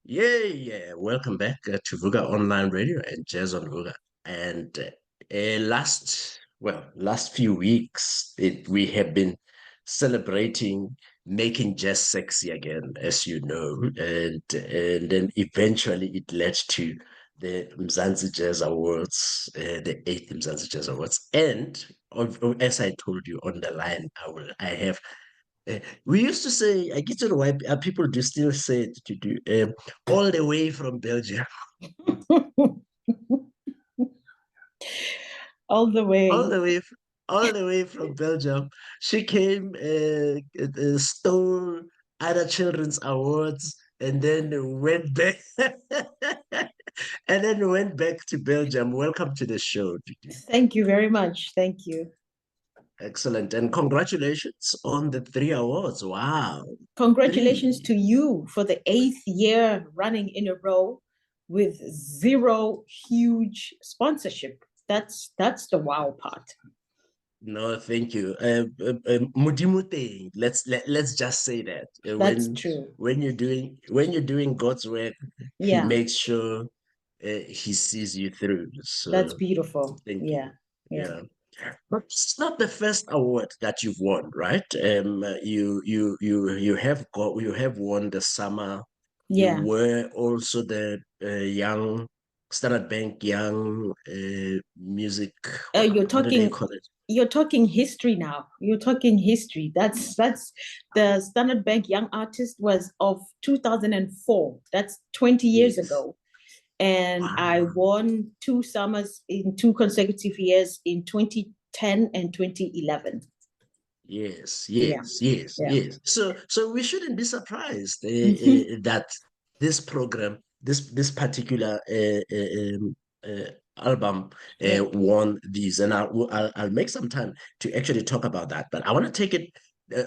Yeah. Welcome back to Vuga Online Radio and Jazz on Vuga. And last few weeks, we have been celebrating making jazz sexy again, as you know, and then eventually it led to the Mzantsi Jazz Awards, the eighth Mzantsi Jazz Awards. And as I told you on the line, I have we used to say, I get to know why people do still say it to do all the way from Belgium, All the all way. the way, all the way from Belgium. She came, stole other children's awards, and then went back, and then went back to Belgium. Welcome to the show, Tutu. Thank you very much. Thank you. Excellent, and congratulations on the three awards. Wow, Congratulations three. to you for the 8th year running in a row with zero huge sponsorship. That's the wow part. No, thank you. Modimo teng. Let's just say that That's true. when you're doing God's work, He Yeah, makes sure He sees you through. that's So beautiful. thank you. Yeah, yeah. Yeah, but it's not the first award that you've won, right? You have won the summer. You Yeah. were also the young Standard Bank Young Music. You're What do they talking call it? you're talking history now. You're talking history. That's the Standard Bank Young Artist was of 2004. That's 20 years Yes. ago. And I Wow. won two summers in two consecutive years in 2010 and 2011. Yes, Yeah, yes, yes, yeah, yes. So we shouldn't be surprised that this program, this particular album, yeah. won these, and I'll make some time to actually talk about that. But I want to take it.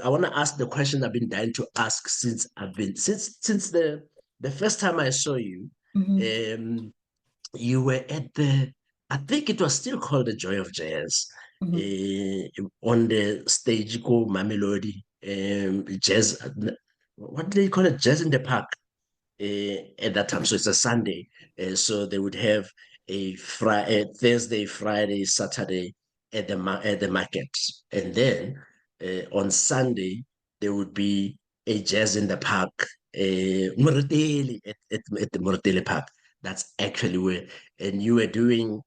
I want to ask the question I've been dying to ask since the first time I saw you. Mm-hmm. You were at I think it was still called the Joy of Jazz, Mm-hmm. on the stage called Mamelodi, jazz. What do they call it? Jazz in the Park, at that time. So it's a Sunday. So they would have a Friday, Thursday, Friday, Saturday at the market, and then on Sunday there would be a jazz in the park, Moretele, at the Moretele Park. That's actually where, and you were doing.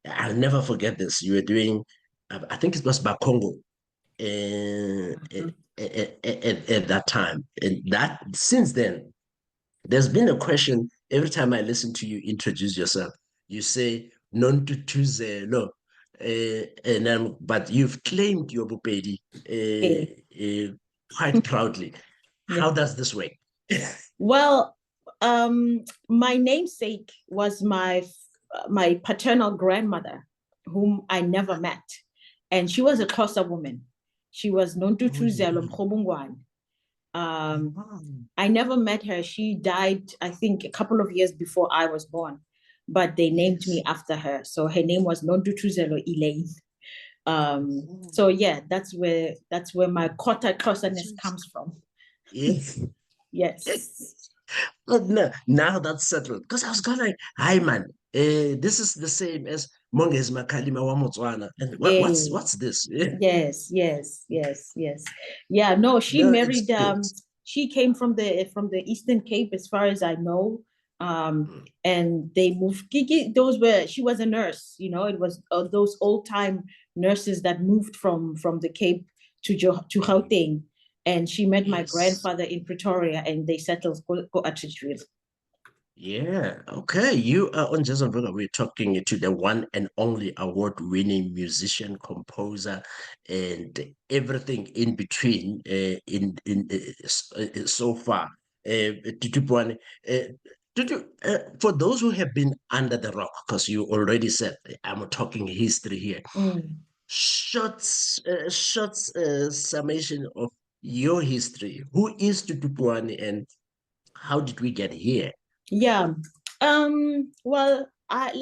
I'll never forget this. You were doing. I think it was Bakongo, at that time, and that since then there's been a question every time I listen to you introduce yourself. You say non tutuzelo, but you've claimed your Bupedi Okay. quite proudly. Yeah. How does this work? Well, my namesake was my paternal grandmother, whom I never met, and she was a Xhosa woman. She was Oh, Nontutu Zelo yeah. Mkhobungwane. Um, Wow. I never met her. She died, I think, a couple of years before I was born, but they named me Yes. after her. So her name was Nondutuzelo Elaine. Oh, So yeah, that's where my Kota that's Xhosaness right. comes from. Yes. Yes. But no, now that's settled. Because I was going like, hi man, this is the same as Monges Makalima wa Motswana. And Eh, what's this? Yeah. yes. Yeah, no, she No, it's married good. she came from the Eastern Cape as far as I know. Mm. And they moved Kiki, she was a nurse, it was those old time nurses that moved from the Cape to Gauteng. And she met my Yes. grandfather in Pretoria and they settled go Atteridgeville. Yeah. Okay. You are on Jason Vega. We're talking to the one and only award-winning musician, composer, and everything in between. So far, Tutu Puane, for those who have been under the rock, because you already said I'm talking history here. Mm. Short summation of your history. Who is Tutu Puane, and how did we get here? Yeah. Well, I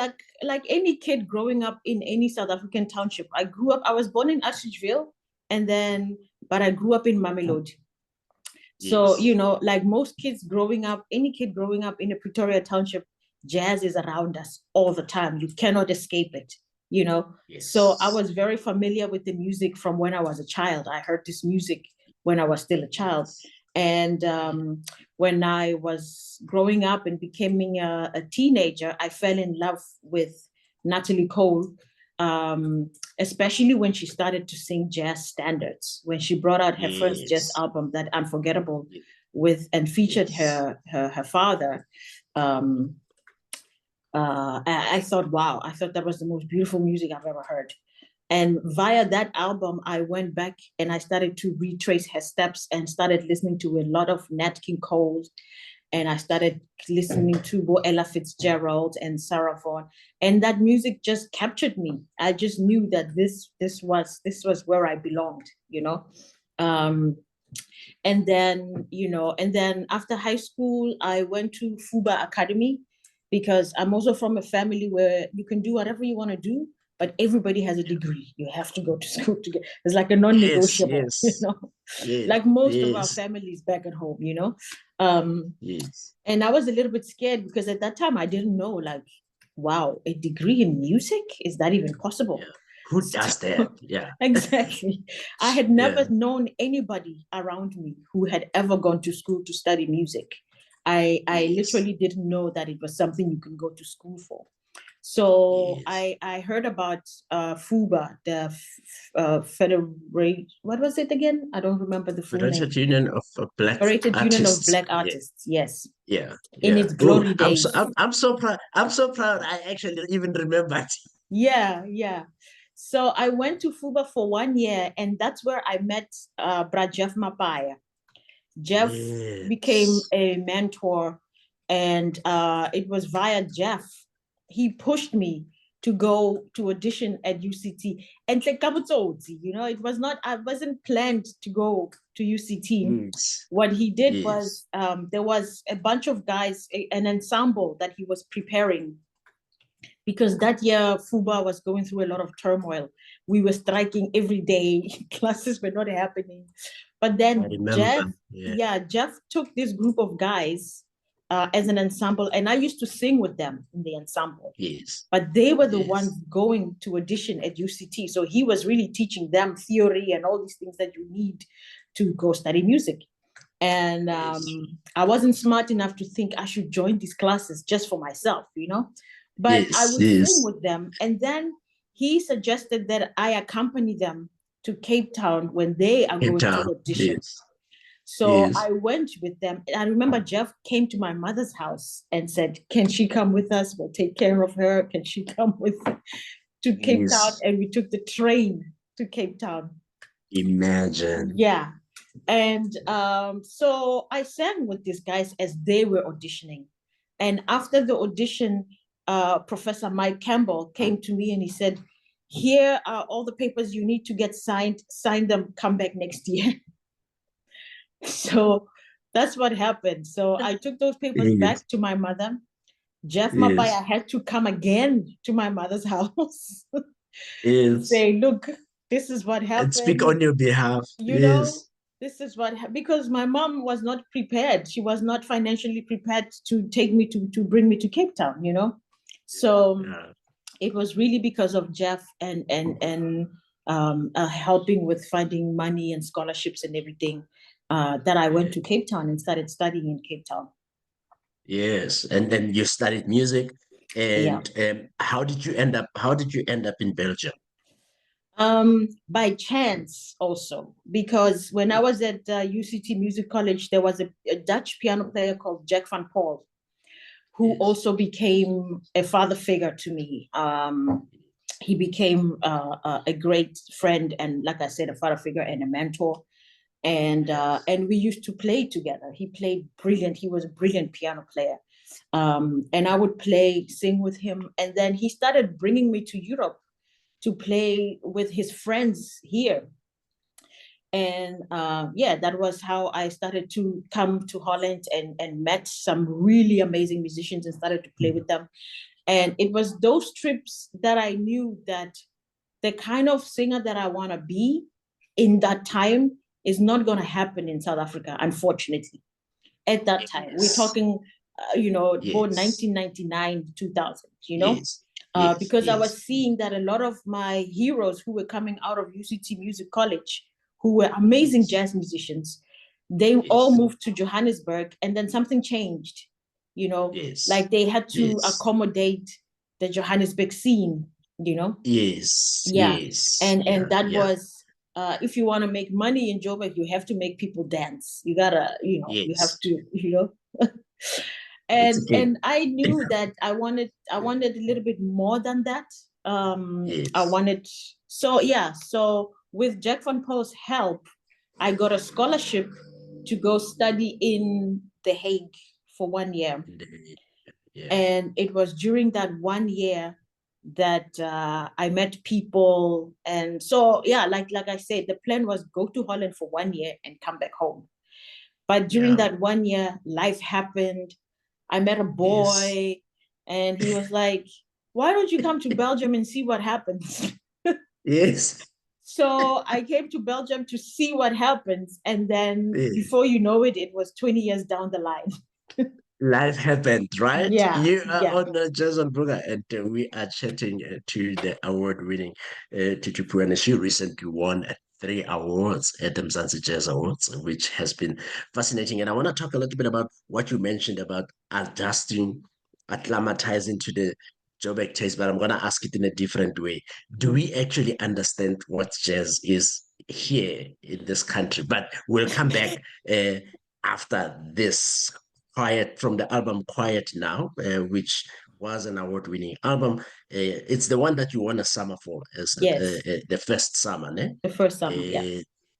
like any kid growing up in any South African township. I was born in Atteridgeville and then but I grew up in Mamelodi. So, Yes. like most kids growing up, any kid growing up in a Pretoria township, jazz is around us all the time. You cannot escape it. So I Yes. was very familiar with the music from when I was a child. I heard this music when I was still a child. Yes. And when I was growing up and becoming a teenager, I fell in love with Natalie Cole, um, especially when she started to sing jazz standards. When she brought out her first jazz Yes. album, that Unforgettable, with and featured Yes. her father. Um, I thought, wow, I thought that was the most beautiful music I've ever heard. And via that album, I went back and I started to retrace her steps and started listening to a lot of Nat King Cole. And I started listening to Bo Ella Fitzgerald and Sarah Vaughan. And that music just captured me. I just knew that this was where I belonged. Um, and then after high school, I went to Fuba Academy because I'm also from a family where you can do whatever you want to do, but everybody has a degree. You have to go to school to get. It's like a Yes. non-negotiable, Yes. Yes. like most of our Yes. families back at home. Um, Yes. and I was a little bit scared because at that time I didn't know, like, wow, a degree in music, is that even possible? Yeah. Who So, does that? Yeah. exactly. I had Yeah. never known anybody around me who had ever gone to school to study music. I Yes. literally didn't know that it was something you can go to school for. So Yes. I heard about FUBA, the Federate, what was it again? I don't remember the full name. Federated Union of Black Federated Union of Artists. Black Yeah. Artists, yes, Yeah. in Yeah. its Oh, glory I'm so days. I'm so proud. I'm so proud. I actually even remembered. Yeah, yeah. So I went to FUBA for 1 year, and that's where I met Bra Jeff Mapaya. Jeff became Yes. a mentor, and it was via Jeff. He pushed me to go to audition at UCT. And it was not, I wasn't planned to go to UCT. Yes. What he did Yes. was there was a bunch of guys, an ensemble that he was preparing because that year FUBA was going through a lot of turmoil. We were striking every day, classes were not happening. But I then remember. Yeah. Jeff took this group of guys as an ensemble, and I used to sing with them in the ensemble. Yes. But they were the ones Yes. going to audition at UCT. So he was really teaching them theory and all these things that you need to go study music. And Yes. I wasn't smart enough to think I should join these classes just for myself. But I Yes. would sing Yes. with them. And then he suggested that I accompany them to Cape Town when they are Cape going to Town. audition. Yes. So Yes. I went with them. And I remember Jeff came to my mother's house and said, can she come with us? We'll take care of her. Can she come with to Cape Town? Yes. And we took the train to Cape Town. Imagine. Yeah. And so I sang with these guys as they were auditioning. And after the audition, Professor Mike Campbell came to me and he said, here are all the papers you need to get signed. Sign them, come back next year. So that's what happened. So I took those papers Yes. back to my mother. Jeff Yes. Mapaya had to come again to my mother's house to Yes. say, look, this is what And speak happened. on your behalf. You know, Yes. this is what, because my mom was not prepared. She was not financially prepared to take me to bring me to Cape Town. So Yeah. it was really because of Jeff and helping with finding money and scholarships and everything that I went Yeah. to Cape Town and started studying in Cape Town. Yes. And then you studied music. Yeah. And how did you end up? How did you end up in Belgium? By chance also, because when I was at UCT Music College, there was a Dutch piano player called Jack van Paul, who Yes. also became a father figure to me. He became a great friend and, like I said, a father figure and a mentor. And we used to play together. He played brilliant. He was a brilliant piano player. And I would sing with him. And then he started bringing me to Europe to play with his friends here. And that was how I started to come to Holland and met some really amazing musicians and started to play with them. And it was those trips that I knew that the kind of singer that I want to be in that time is not going to happen in South Africa, unfortunately. At that time, we're talking, born 1999, 2000, because I was seeing that a lot of my heroes who were coming out of UCT Music College, who were amazing jazz musicians, they all moved to Johannesburg, and then something changed, like they had to accommodate the Johannesburg scene, And that was, if you want to make money in Joburg, you have to make people dance. You gotta, you have to, and I knew that I wanted a little bit more than that. I wanted, so with Jack Van Poel's help, I got a scholarship to go study in The Hague for 1 year. And it was during that 1 year that I met people. And so, like I said, the plan was go to Holland for 1 year and come back home. But during that 1 year, life happened. I met a boy and he was like, why don't you come to Belgium and see what happens? So I came to Belgium to see what happens. And then before you know it, it was 20 years down the line. Life happened, right? Yeah. You are on the Jazz on Burger, and we are chatting to the award-winning Tutu Waga Puoane. She recently won 3 awards at the Mzantsi Jazz Awards, which has been fascinating. And I want to talk a little bit about what you mentioned about adjusting, acclimatizing to the Joburg taste, but I'm going to ask it in a different way. Do we actually understand what jazz is here in this country? But we'll come back after this. Quiet, from the album Quiet Now, which was an award-winning album. It's the one that you won a summer for, the first summer, ne? The first summer,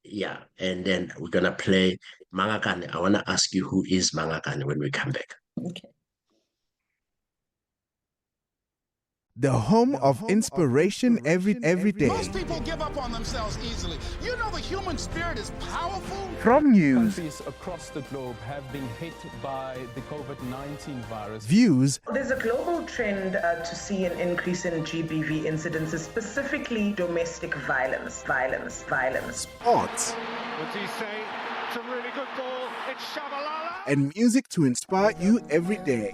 yeah. And then we're gonna play Mangakane. I wanna ask you who is Mangakane when we come back. Okay. The home of inspiration every day. Most people give up on themselves easily. You know the human spirit is powerful. From news, countries across the globe have been hit by the COVID-19 virus. Views. There's a global trend to see an increase in GBV incidences, specifically domestic violence. Sports. What do you say? It's a really good ball. It's Shabalala. And music to inspire you every day.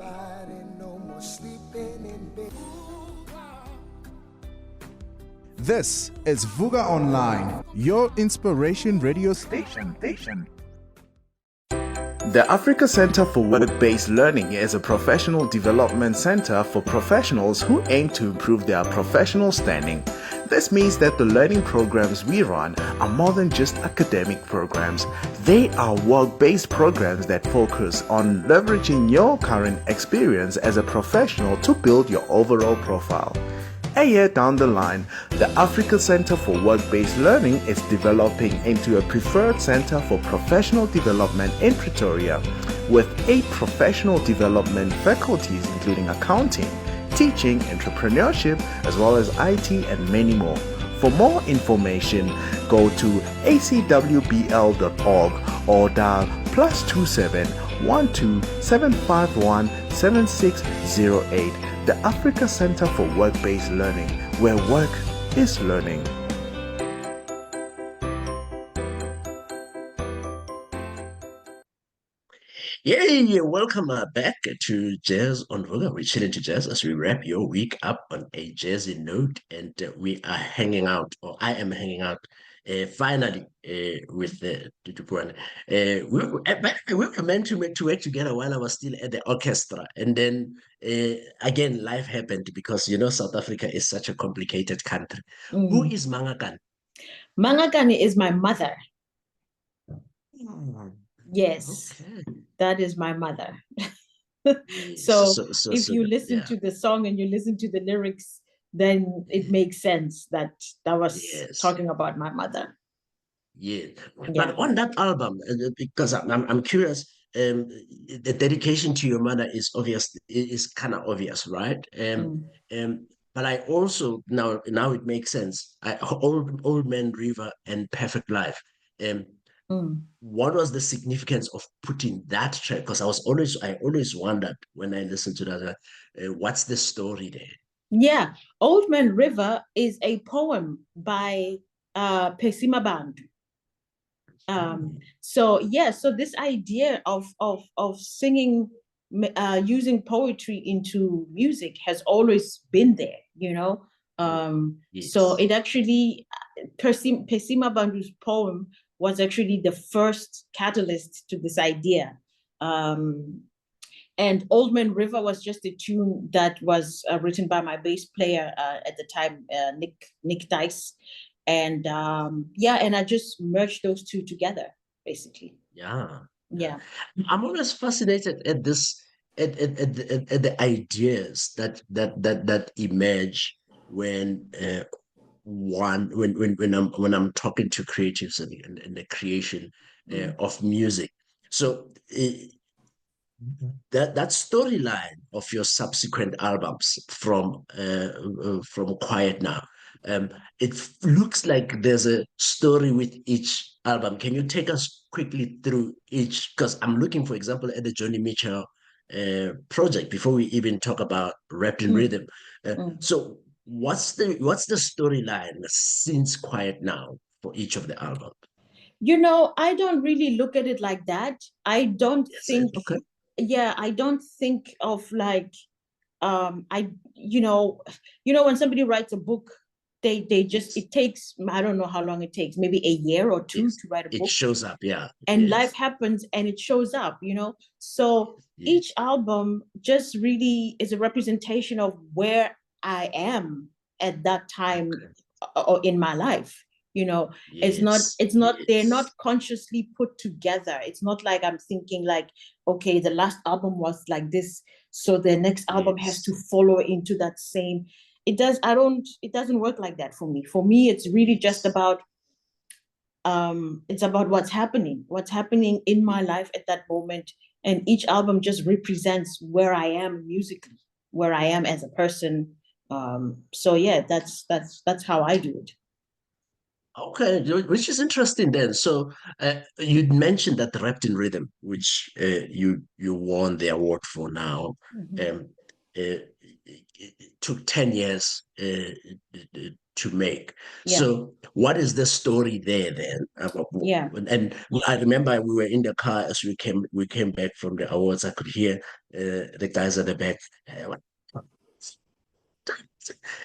This is Vuga Online, your inspiration radio station. The Africa Center for Work-Based Learning is a professional development center for professionals who aim to improve their professional standing. This means that the learning programs we run are more than just academic programs. They are work-based programs that focus on leveraging your current experience as a professional to build your overall profile. A year down the line, the Africa Center for Work-Based Learning is developing into a preferred center for professional development in Pretoria, with 8 professional development faculties including accounting, teaching, entrepreneurship, as well as IT and many more. For more information, go to acwbl.org or dial +27 12 751 7608. The Africa Center for Work-Based Learning, where work is learning. Yeah, welcome back to Jazz on Voga. We're chilling to jazz as we wrap your week up on a jazzy note, and we are hanging out, or I am hanging out, finally with Tutu Waga Puoane. We were meant to work together while I was still at the orchestra, and then again life happened because South Africa is such a complicated country. Who is Mangakane? Mangakane is my mother. Yes, that is my mother. So if you listen to the song and you listen to the lyrics, then it makes sense that was talking about my mother. But on that album, because I'm curious, the dedication to your mother is obvious, is kind of obvious, right? But I also now it makes sense. Old Man River and Perfect Life. What was the significance of putting that track? Because I always wondered when I listened to that, what's the story there? Yeah, Old Man River is a poem by Phesima Bantu. So yeah, so this idea of singing, using poetry into music has always been there, Yes. So it actually, Pesima Bandu's poem was actually the first catalyst to this idea. And Old Man River was just a tune that was written by my bass player at the time, Nick Dice. And and I just merged those two together, basically. Yeah. Yeah. I'm always fascinated at this, at the ideas that emerge when when I'm talking to creatives and the creation of music. So that storyline of your subsequent albums from Quiet Now, it looks like there's a story with each album. Can you take us quickly through each? Because I'm looking, for example, at the Johnny Mitchell project before we even talk about Wrapped in Rhythm. So what's the storyline since Quiet Now for each of the albums? I don't really look at it like that. I don't think. Okay. Yeah, I don't think of like, when somebody writes a book, they just, it takes, I don't know how long it takes, maybe a year or two to write a book. It shows up, yeah. And life happens and it shows up, So each album just really is a representation of where I am at that time or in my life. It's not, they're not consciously put together. It's not like I'm thinking like, okay, the last album was like this, so the next album has to follow into that same. It doesn't work like that for me. For me, it's really just about, it's about what's happening in my life at that moment. And each album just represents where I am musically, where I am as a person. So yeah, that's how I do it. Okay, which is interesting then. So you mentioned that Wrapped in Rhythm, which you won the award for now, it took 10 years to make. Yeah. So what is the story there then? Yeah. And I remember we were in the car as we came back from the awards. I could hear the guys at the back.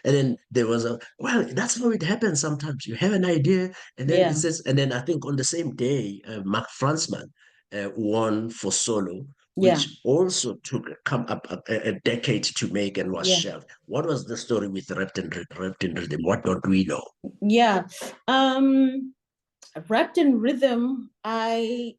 And then there was that's how it happens sometimes. You have an idea, and then it says, and then I think on the same day, Mark Fransman won for solo, which also took a decade to make and was shelved. What was the story with Wrapped in Rhythm? What don't we know? Yeah. Wrapped in Rhythm, I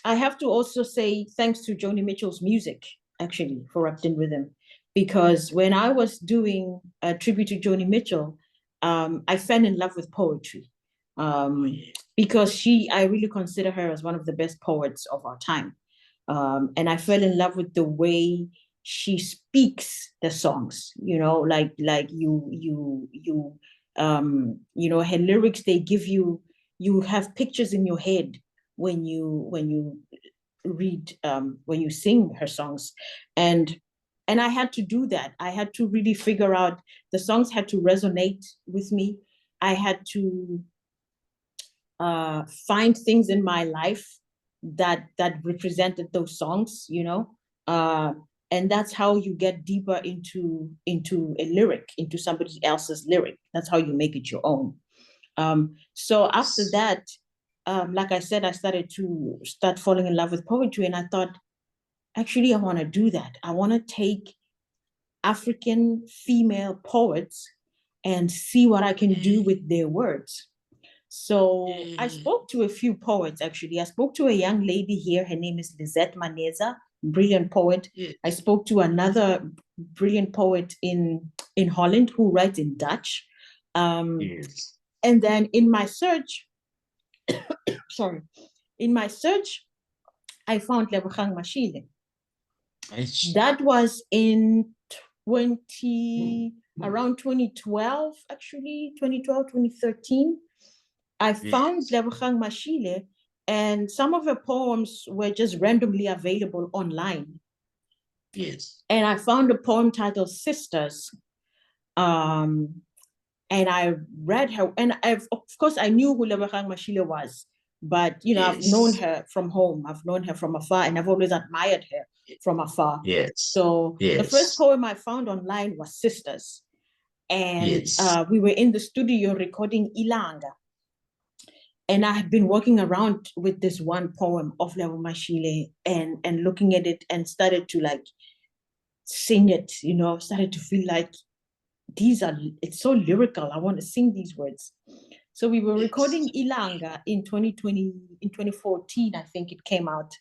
have to also say thanks to Joni Mitchell's music, actually, for Wrapped in Rhythm. Because when I was doing a tribute to Joni Mitchell, I fell in love with poetry. Because I really consider her as one of the best poets of our time. And I fell in love with the way she speaks the songs, like her lyrics, they give you have pictures in your head when you read, when you sing her songs. And I had to do that. I had to really figure out, the songs had to resonate with me. I had to find things in my life that represented those songs, and that's how you get deeper into a lyric, into somebody else's lyric. That's how you make it your own. So after that, like I said, I started to falling in love with poetry, and I thought, actually, I want to do that. I want to take African female poets and see what I can do with their words. So I spoke to a few poets, actually. I spoke to a young lady here. Her name is Lizette Maneza, brilliant poet. I spoke to another brilliant poet in Holland who writes in Dutch. And then in my search, I found Lebogang Mashile. That was in around 2012, actually, 2013. I found Lebogang Mashile, and some of her poems were just randomly available online. And I found a poem titled Sisters. And And I read her, and of course I knew who Lebogang Mashile was, but I've known her from home. I've known her from afar, and I've always admired her from afar. Yes. So the first poem I found online was Sisters. And we were in the studio recording Ilanga. And I had been walking around with this one poem of Lebo Mashile and looking at it and started to like sing it, started to feel like it's so lyrical. I want to sing these words. So we were recording Ilanga in 2014, I think it came out.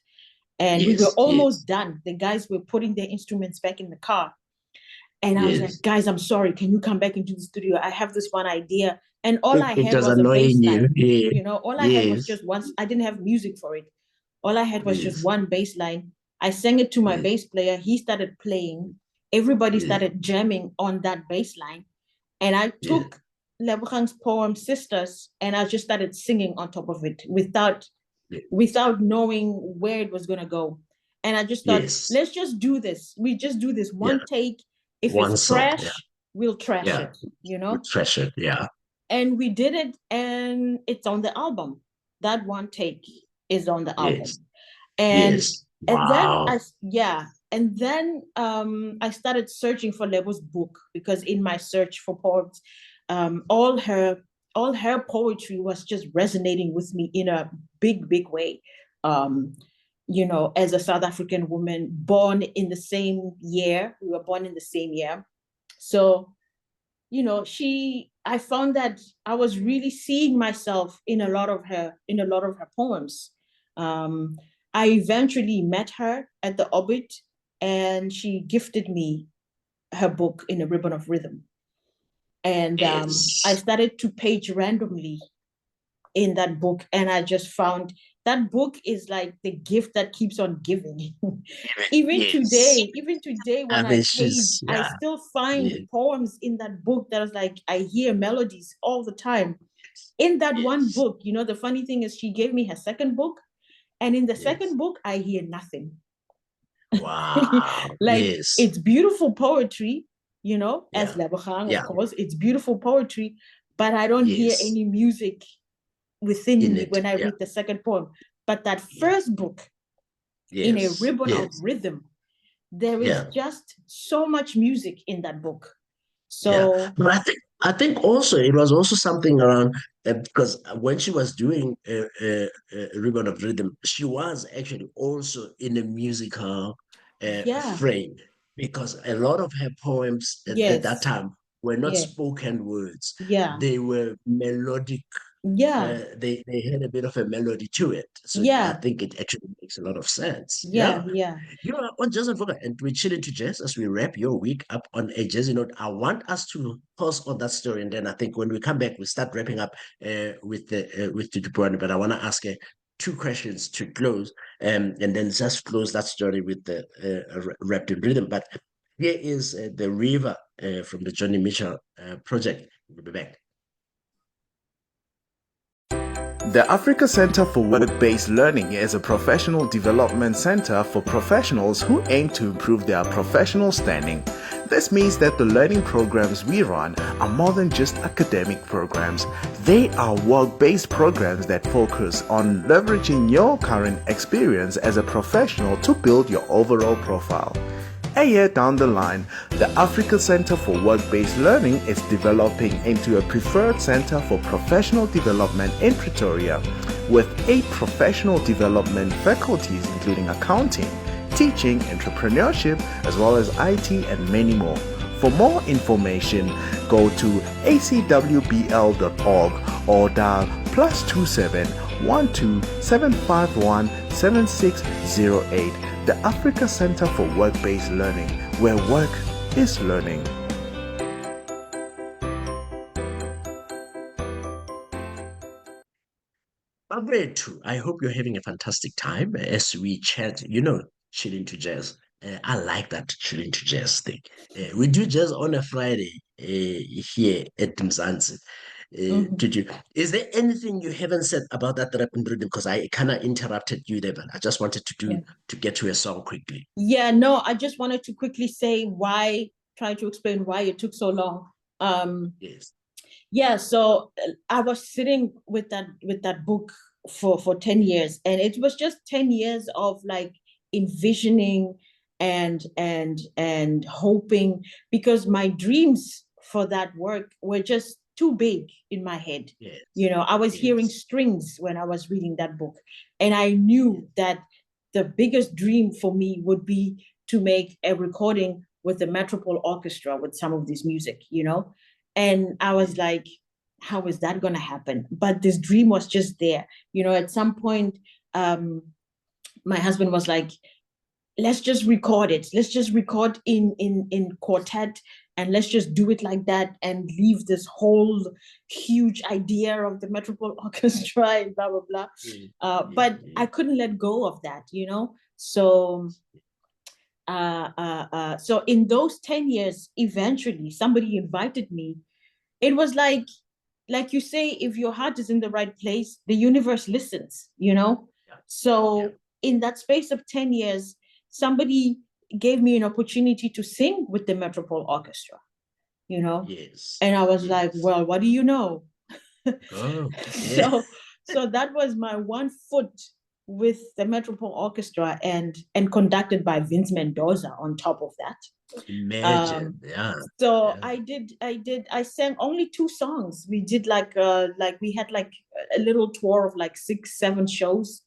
And we were almost done. The guys were putting their instruments back in the car. And I was like, guys, I'm sorry. Can you come back into the studio? I have this one idea. And all I had was a bass line. All I had was just one. I didn't have music for it. All I had was just one bass line. I sang it to my bass player. He started playing. Everybody started jamming on that bass line. And I took Lebogang's poem, Sisters, and I just started singing on top of it without knowing where it was going to go. And I just thought, let's just do this. We just do this one take. If it's trash, we'll trash it, We'll trash it, And we did it, and it's on the album. That one take is on the album. And then I started searching for Lebo's book, because in my search for poems, all her poetry was just resonating with me in a big, big way. As a South African woman born in the same year, we were born in the same year. So, I found that I was really seeing myself in a lot of her poems. I eventually met her at the Orbit, and she gifted me her book in a ribbon of rhythm. And I started to page randomly in that book, and I just found that book is like the gift that keeps on giving. Even today, when I page, I still find poems in that book that is like, I hear melodies all the time. In that one book, the funny thing is she gave me her second book, and in the second book, I hear nothing. Wow. It's beautiful poetry, as Lebogang, of course, it's beautiful poetry, but I don't hear any music within me when I read the second poem. But that first book, in a ribbon of rhythm, there is just so much music in that book. So, but I think also it was also something around because when she was doing a ribbon of rhythm, she was actually also in a musical frame, because a lot of her poems at that time were not spoken words. They were melodic. They had a bit of a melody to it. So I think it actually makes a lot of sense. On Jazz and Vocal, and we're chilling to jazz as we wrap your week up on a jazzy note. I want us to pause on that story, and then I think when we come back, we start wrapping up with Tutu Waga Puoane. But I want to ask her two questions to close, and then just close that story with the wrapped in rhythm. But here is the River from the Johnny Mitchell project. We'll be back. The Africa Center for Work-Based Learning is a professional development center for professionals who aim to improve their professional standing. This means that the learning programs we run are more than just academic programs. They are work-based programs that focus on leveraging your current experience as a professional to build your overall profile. A year down the line, the Africa Center for Work-Based Learning is developing into a preferred center for professional development in Pretoria, with 8 professional development faculties including accounting, teaching, entrepreneurship, as well as IT and many more. For more information, go to acwbl.org or dial +27 12 751 7608. The Africa Center for Work-Based Learning, where work is learning. I hope you're having a fantastic time as we chat, chilling to jazz. I like that chilling to jazz thing. We do jazz on a Friday here at Mzantsi. Is there anything you haven't said about that rap and rhythm? Because I kind of interrupted you there, but I just wanted to get to a song quickly. I just wanted to quickly say try to explain why it took so long. Yeah, so I was sitting with that book for 10 years, and it was just 10 years of like envisioning and hoping, because my dreams for that work were just too big in my head. Yes. You know, I was hearing Yes. strings when I was reading that book, and I knew that the biggest dream for me would be to make a recording with the Metropole Orchestra with some of this music, you know. And I was like, how is that going to happen? But this dream was just there. You know, at some point, my husband was like, let's just record it. Let's just record in quartet, and let's just do it like that and leave this whole huge idea of the Metropole Orchestra and blah, blah, blah. But I couldn't let go of that, you know? So so in those 10 years, eventually somebody invited me. It was like you say, if your heart is in the right place, the universe listens, you know? Yeah. So Yeah. in that space of 10 years, somebody gave me an opportunity to sing with the Metropole Orchestra, you know? Yes. And I was Yes. like, well, what do you know? Oh, yeah. So that was my one foot with the Metropole Orchestra, and conducted by Vince Mendoza on top of that. Imagine, yeah. So Yeah. I sang only 2 songs. We did like we had like a little tour of like 6, 7 shows.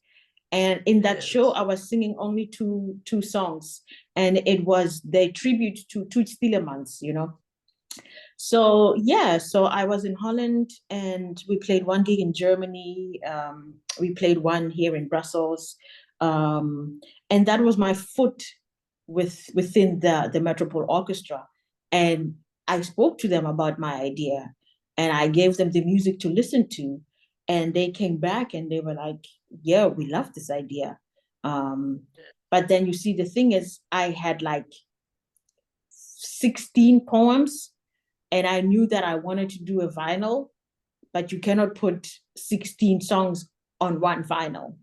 And in that Yes. show, I was singing only two songs. And it was the tribute to Toets Tielemans, you know. So yeah, so I was in Holland, and we played one gig in Germany. We played one here in Brussels. And that was my foot within the Metropole Orchestra. And I spoke to them about my idea, and I gave them the music to listen to. And they came back and they were like, yeah, we love this idea. But then you see, the thing is, I had like 16 poems, and I knew that I wanted to do a vinyl, but you cannot put 16 songs on one vinyl.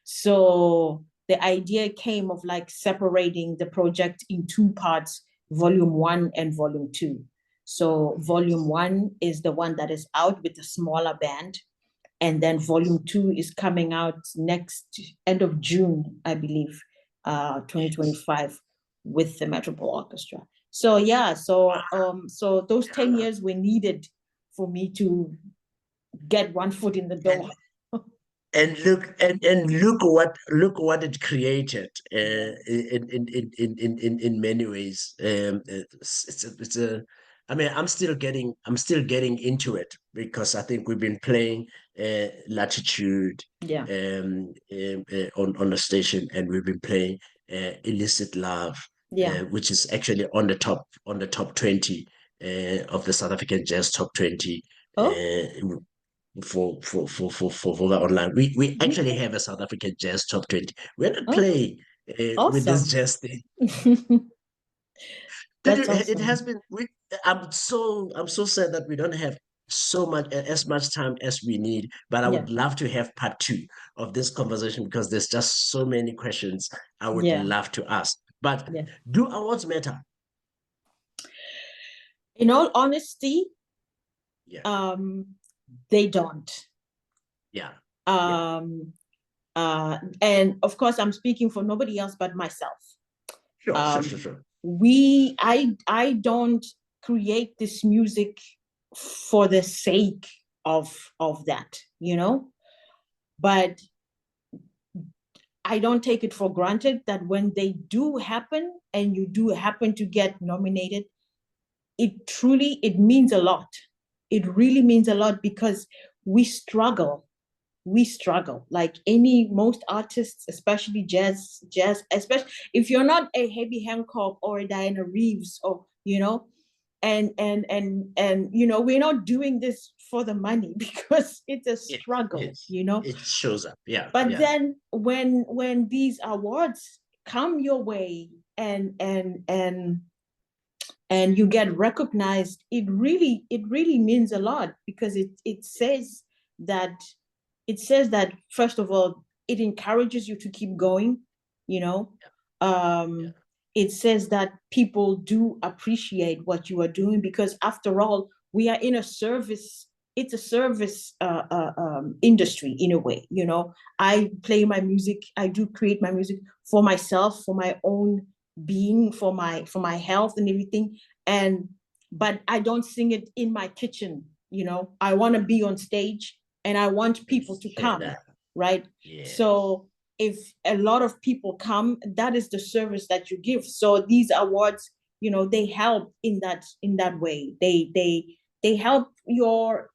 So the idea came of like separating the project in 2 parts, volume 1 and volume 2. So volume 1 is the one that is out with the smaller band. And then volume 2 is coming out next end of June, I believe, 2025, with the Metropole Orchestra. So yeah, so those 10 years were needed for me to get one foot in the door. And look what it created in many ways. It's a I mean, I'm still getting into it, because I think we've been playing Latitude Yeah. on the station, and we've been playing Illicit Love, Yeah. which is actually on the top 20 of the South African Jazz Top 20. Oh. For the online. We actually have a South African Jazz Top 20. We're not playing with this jazz thing. That's It awesome. has been. I'm so sad that we don't have as much time as we need. But I would love to have part 2 of this conversation, because there's just so many questions I would love to ask. But do awards matter? In all honesty, they don't. Yeah. And of course, I'm speaking for nobody else but myself. Sure. I don't create this music for the sake of that, you know. But I don't take it for granted that when they do happen, and you do happen to get nominated, it means a lot. It really means a lot, because we struggle. Like most artists, especially jazz, especially if you're not a Herbie Hancock or a Diana Reeves, or, you know, and you know, we're not doing this for the money, because it's a struggle, you know. It shows up, yeah. But then when these awards come your way, and you get recognized, it really means a lot, because it says that first of all, it encourages you to keep going, you know. It says that people do appreciate what you are doing, because after all, we are in a service. It's a service industry in a way. You know, I play my music. I do create my music for myself, for my own being, for my health and everything. But I don't sing it in my kitchen. You know, I want to be on stage and I want people to come, right? Yeah. So if a lot of people come, that is the service that you give. So these awards, you know, they help in that way. They help your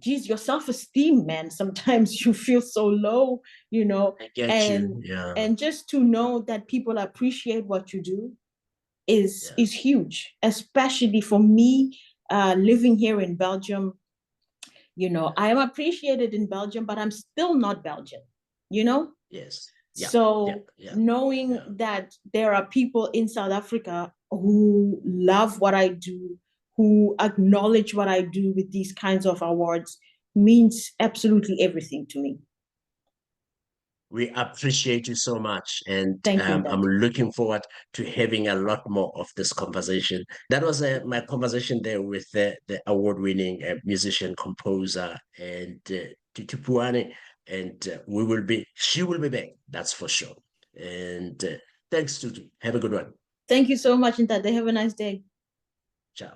self-esteem, man. Sometimes you feel so low, you know, I get you. Yeah. And just to know that people appreciate what you do is huge, especially for me, living here in Belgium. You know, I am appreciated in Belgium, but I'm still not Belgian, you know? Yes. Yeah. So knowing that there are people in South Africa who love what I do, who acknowledge what I do with these kinds of awards means absolutely everything to me. We appreciate you so much. And Thank you, I'm looking forward to having a lot more of this conversation. That was my conversation there with the award-winning musician, composer, and Tutu Waga Puoane. And she will be back, that's for sure. And thanks, Tutu. Have a good one. Thank you so much, Ntade. Have a nice day. Ciao.